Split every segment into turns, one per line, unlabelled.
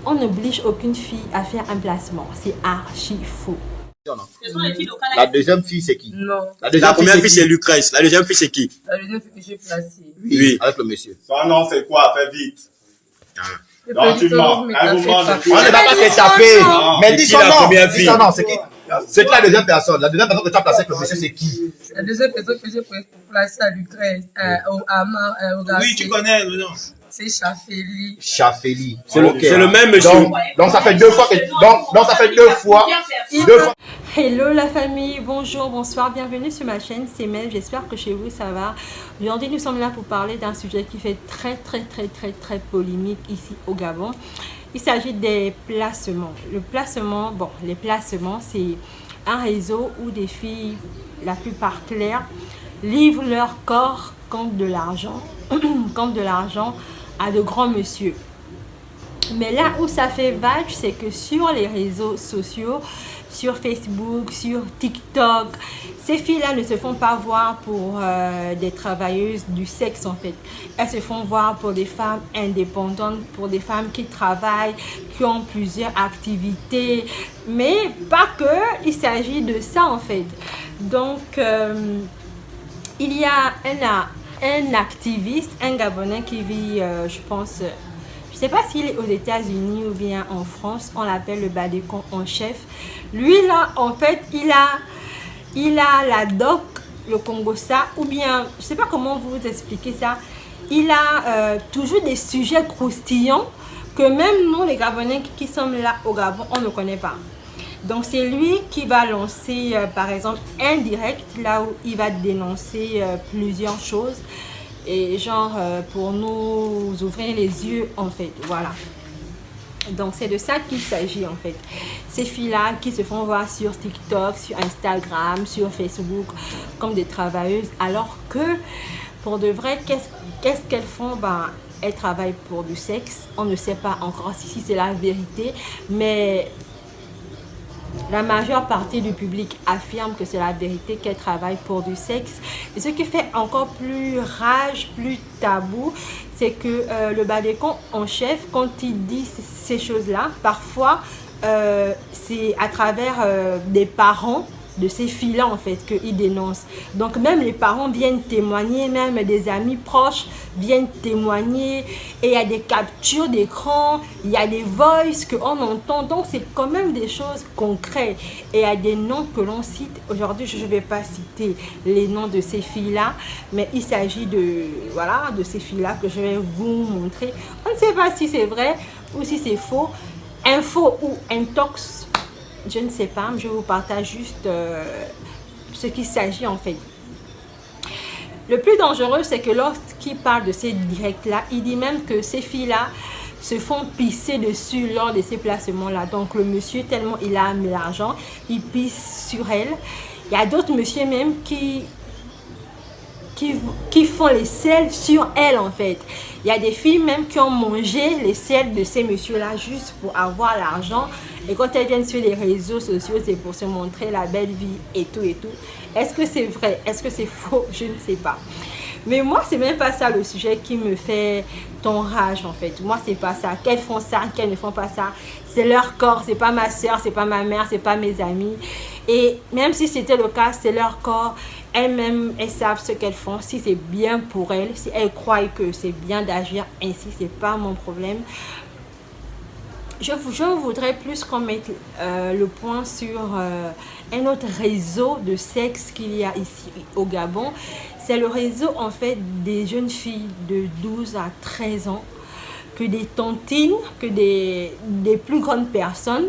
On n'oblige aucune fille à faire un placement. C'est archi faux.
La deuxième fille, c'est qui?
Non.
La première fille, c'est Lucrèce. La deuxième fille, c'est qui?
La deuxième fille que j'ai placée.
Oui, avec le monsieur.
Son nom, c'est quoi? Fais vite.
Le
Donc, tu
petit
mens.
homme
Un mouvement de
On ne va pas te taper. Mais dis son
la
nom.
première
Dis
fille?
son nom, c'est qui? C'est qui la deuxième personne? La deuxième personne que tu as placée avec le monsieur, c'est qui?
La deuxième personne que j'ai placée à Lucrèce, au
Oui, tu connais le nom.
c'est Chafeli.
Chafeli.
C'est le même monsieur.
Donc ça fait deux fois que. Donc ça fait deux fois.
Hello la famille, bonjour, bonsoir, bienvenue sur ma chaîne, c'est Mel, j'espère que chez vous ça va. Aujourd'hui nous sommes là pour parler d'un sujet qui fait très polémique ici au Gabon. Il s'agit des placements. Les placements c'est un réseau où des filles, la plupart claires, livrent leur corps contre de l'argent, à de grands messieurs. Mais là où ça fait vague, c'est que sur les réseaux sociaux, sur Facebook, sur TikTok, ces filles-là ne se font pas voir pour des travailleuses du sexe en fait. Elles se font voir pour des femmes indépendantes, pour des femmes qui travaillent, qui ont plusieurs activités. Mais pas que, il s'agit de ça en fait. Donc, il y a un activiste, un Gabonais qui vit, je pense... Je ne sais pas s'il est aux États-Unis ou bien en France, on l'appelle le Badécon en chef. Lui là, en fait, il a la doc, le Congossa, ou bien, je ne sais pas comment vous expliquer ça. Il a toujours des sujets croustillants que même nous, les Gabonais qui sommes là au Gabon, on ne connaît pas. Donc c'est lui qui va lancer, par exemple, un direct, là où il va dénoncer plusieurs choses. Et genre pour nous ouvrir les yeux en fait, voilà. Donc c'est de ça qu'il s'agit en fait. Ces filles-là qui se font voir sur TikTok, sur Instagram, sur Facebook comme des travailleuses, alors que pour de vrai, qu'est-ce qu'elles font? Ben, elles travaillent pour du sexe. On ne sait pas encore si c'est la vérité, mais la majeure partie du public affirme que c'est la vérité, qu'elle travaille pour du sexe. Et ce qui fait encore plus rage, plus tabou, c'est que le Badécon en chef, quand il dit ces choses-là, parfois c'est à travers des parents de ces filles-là en fait qu'il dénonce. Donc même les parents viennent témoigner, même des amis proches viennent témoigner, et il y a des captures d'écran, il y a des voices qu'on entend, donc c'est quand même des choses concrètes. Et il y a des noms que l'on cite. Aujourd'hui je ne vais pas citer les noms de ces filles-là, mais il s'agit de, voilà, de ces filles-là que je vais vous montrer. On ne sait pas si c'est vrai ou si c'est faux, info ou intox. Je ne sais pas, je vous partage juste ce qu'il s'agit en fait. Le plus dangereux, c'est que lorsqu'il parle de ces directs-là, il dit même que ces filles-là se font pisser dessus lors de ces placements-là. Donc le monsieur, tellement il a mis l'argent, il pisse sur elle. Il y a d'autres messieurs même qui font les selles sur elle en fait. Il y a des filles même qui ont mangé les selles de ces messieurs-là juste pour avoir l'argent. Et quand elles viennent sur les réseaux sociaux, c'est pour se montrer la belle vie et tout et tout. Est-ce que c'est vrai? Est-ce que c'est faux? Je ne sais pas. Mais moi, c'est même pas ça le sujet qui me fait ton rage en fait. Moi, c'est pas ça. Qu'elles font ça, qu'elles ne font pas ça. C'est leur corps, c'est pas ma soeur, c'est pas ma mère, c'est pas mes amis. Et même si c'était le cas, c'est leur corps. Elles-mêmes, elles savent ce qu'elles font. Si c'est bien pour elles, si elles croient que c'est bien d'agir ainsi, c'est pas mon problème. Je voudrais plus qu'on mette le point sur un autre réseau de sexe qu'il y a ici au Gabon. C'est le réseau en fait des jeunes filles de 12 à 13 ans, que des tontines, que des plus grandes personnes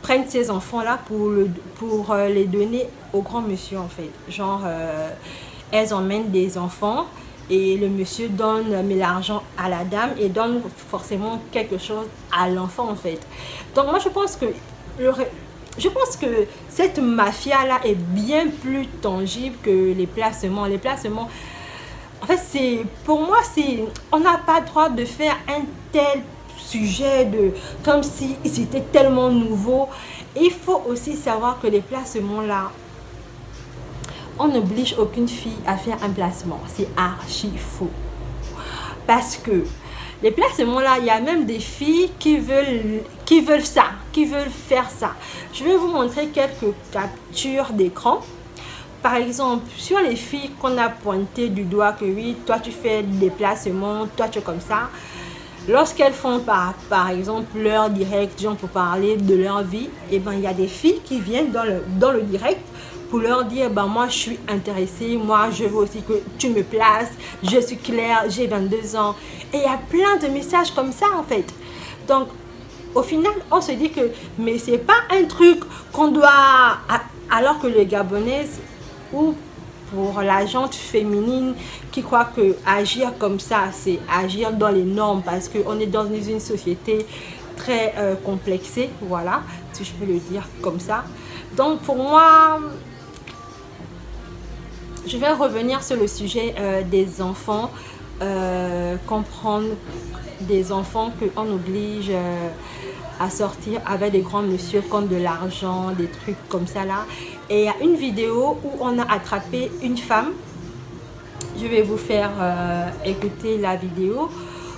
prennent ces enfants-là pour les donner au grand monsieur en fait. Genre, elles emmènent des enfants et le monsieur donne l'argent à la dame et donne forcément quelque chose à l'enfant en fait. Donc moi je pense que cette mafia-là est bien plus tangible que les placements. Les placements, en fait, pour moi, on n'a pas le droit de faire un tel sujet comme si c'était tellement nouveau. Il faut aussi savoir que les placements là, on n'oblige aucune fille à faire un placement. C'est archi faux. Parce que Les placements là, il y a même des filles qui veulent ça, qui veulent faire ça. Je vais vous montrer quelques captures d'écran. Par exemple, sur les filles qu'on a pointé du doigt que oui, toi tu fais des placements, toi tu es comme ça. Lorsqu'elles font par exemple leur direct, genre pour parler de leur vie, et ben il y a des filles qui viennent dans le direct pour leur dire, ben moi je suis intéressée, moi je veux aussi que tu me places, je suis Claire, j'ai 22 ans. Et il y a plein de messages comme ça en fait. Donc au final, on se dit que, mais c'est pas un truc qu'on doit, alors que les Gabonais, ou pour la gente féminine qui croit que agir comme ça, c'est agir dans les normes parce qu'on est dans une société très complexée, voilà, si je peux le dire comme ça. Donc pour moi, je vais revenir sur le sujet des enfants, comprendre des enfants qu'on oblige à sortir avec des grands messieurs comme de l'argent, des trucs comme ça là. Et il y a une vidéo où on a attrapé une femme. Je vais vous faire écouter la vidéo.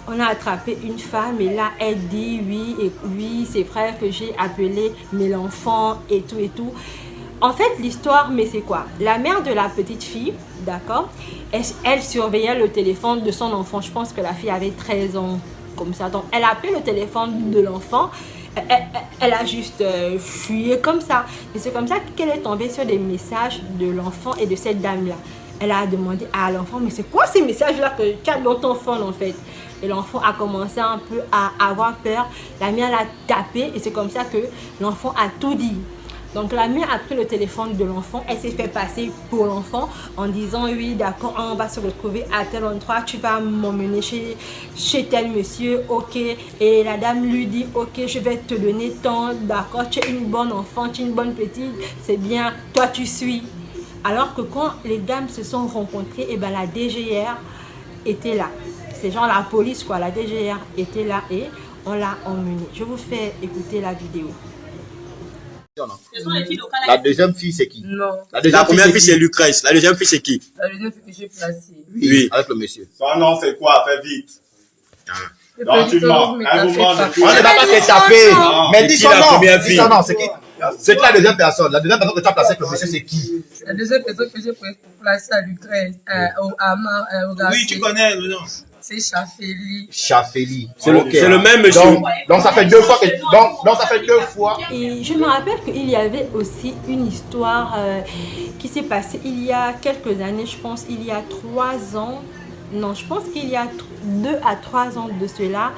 On a attrapé une femme et là elle dit oui, et oui c'est vrai que j'ai appelé mais l'enfant et tout et tout. En fait l'histoire, mais c'est quoi? La mère de la petite fille, d'accord, elle surveillait le téléphone de son enfant. Je pense que la fille avait 13 ans comme ça. Donc elle a appelé le téléphone de l'enfant. Elle a juste fuyé comme ça. Et c'est comme ça qu'elle est tombée sur des messages de l'enfant et de cette dame-là. Elle a demandé à l'enfant, mais c'est quoi ces messages-là que tu as dans ton phone en fait? Et l'enfant a commencé un peu à avoir peur. La mère l'a tapé et c'est comme ça que l'enfant a tout dit. Donc la mère a pris le téléphone de l'enfant, elle s'est fait passer pour l'enfant en disant oui d'accord, on va se retrouver à tel endroit, tu vas m'emmener chez tel monsieur, ok. Et la dame lui dit ok, je vais te donner tant, d'accord, tu es une bonne enfant, tu es une bonne petite, c'est bien, toi tu suis. Alors que quand les dames se sont rencontrées, et ben la DGR était là. C'est genre la police quoi, la DGR était là et on l'a emmenée. Je vous fais écouter la vidéo.
La deuxième fille, c'est qui?
Non.
La première fille, c'est Lucrèce. La deuxième fille, c'est qui?
La deuxième fille que j'ai placée.
Oui, avec le monsieur.
Son nom, c'est quoi? Fais vite.
Non,
tu mens.
On ne va pas te taper. Mais dis son nom. Dis son nom, c'est qui? C'est qui la deuxième personne? La deuxième personne que tu as placée avec le monsieur, c'est qui?
La deuxième personne que j'ai placée à Lucrèce, au Gabon.
Oui, tu connais le nom.
C'est Chafeli.
Chafeli.
C'est le même monsieur.
Donc ça fait deux fois que. Donc ça fait deux fois.
Et je me rappelle qu'il y avait aussi une histoire qui s'est passée il y a quelques années, je pense, il y a 3 ans. Non, je pense qu'il y a 2 à 3 ans de cela.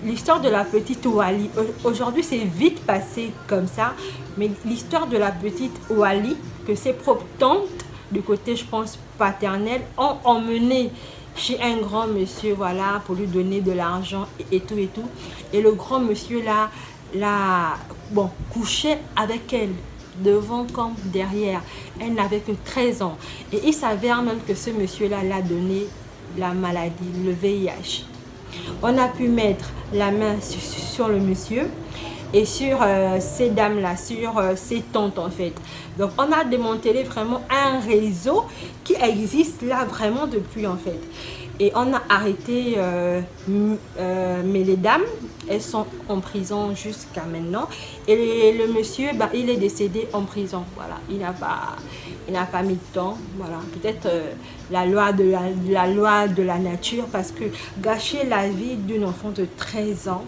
L'histoire de la petite Wali. Aujourd'hui, c'est vite passé comme ça. Mais l'histoire de la petite Wali, que ses propres tantes, du côté, je pense, paternel, ont emmené chez un grand monsieur, voilà, pour lui donner de l'argent et tout et tout. Et le grand monsieur là, bon, couchait avec elle, devant comme derrière. Elle n'avait que 13 ans. Et il s'avère même que ce monsieur-là l'a donné la maladie, le VIH. On a pu mettre la main sur le monsieur et sur ces dames-là, sur ces tantes en fait. Donc on a démantelé vraiment un réseau qui existe là vraiment depuis en fait. Et on a arrêté, mais les dames, elles sont en prison jusqu'à maintenant. Et le monsieur, bah, il est décédé en prison. Voilà, il n'a pas mis de temps. Voilà, peut-être la loi de la nature, parce que gâcher la vie d'une enfant de 13 ans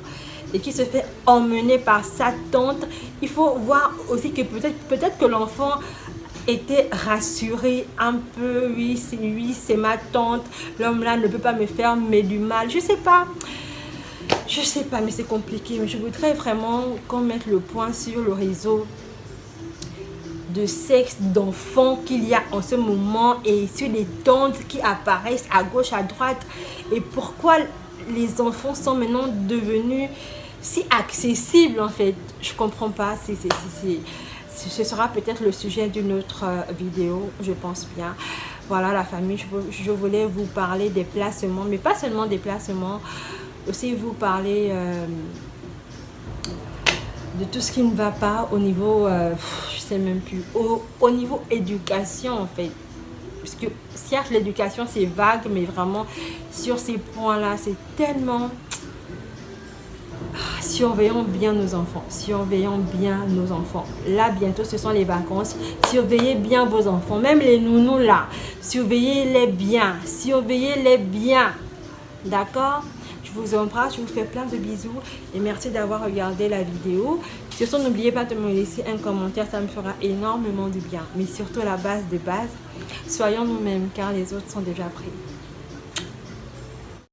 et qui se fait emmener par sa tante, il faut voir aussi que peut-être que l'enfant était rassuré un peu, oui c'est ma tante, l'homme là ne peut pas me faire mais du mal, je sais pas mais c'est compliqué. Mais je voudrais vraiment qu'on mette le point sur le réseau de sexe d'enfants qu'il y a en ce moment et sur les tantes qui apparaissent à gauche, à droite, et pourquoi les enfants sont maintenant devenus si accessibles en fait. Je comprends pas. Ce sera peut-être le sujet d'une autre vidéo, je pense bien. Voilà la famille, je voulais vous parler des placements, mais pas seulement des placements, aussi vous parler de tout ce qui ne va pas au niveau, je sais même plus, au niveau éducation en fait. Parce que certes, l'éducation, c'est vague, mais vraiment, sur ces points-là, c'est tellement... Surveillons bien nos enfants. Surveillons bien nos enfants. Là, bientôt, ce sont les vacances. Surveillez bien vos enfants. Même les nounous, là. Surveillez-les bien. Surveillez-les bien. D'accord? Je vous embrasse, je vous fais plein de bisous et merci d'avoir regardé la vidéo. Surtout, n'oubliez pas de me laisser un commentaire, ça me fera énormément de bien. Mais surtout, la base de base, soyons nous-mêmes car les autres sont déjà pris.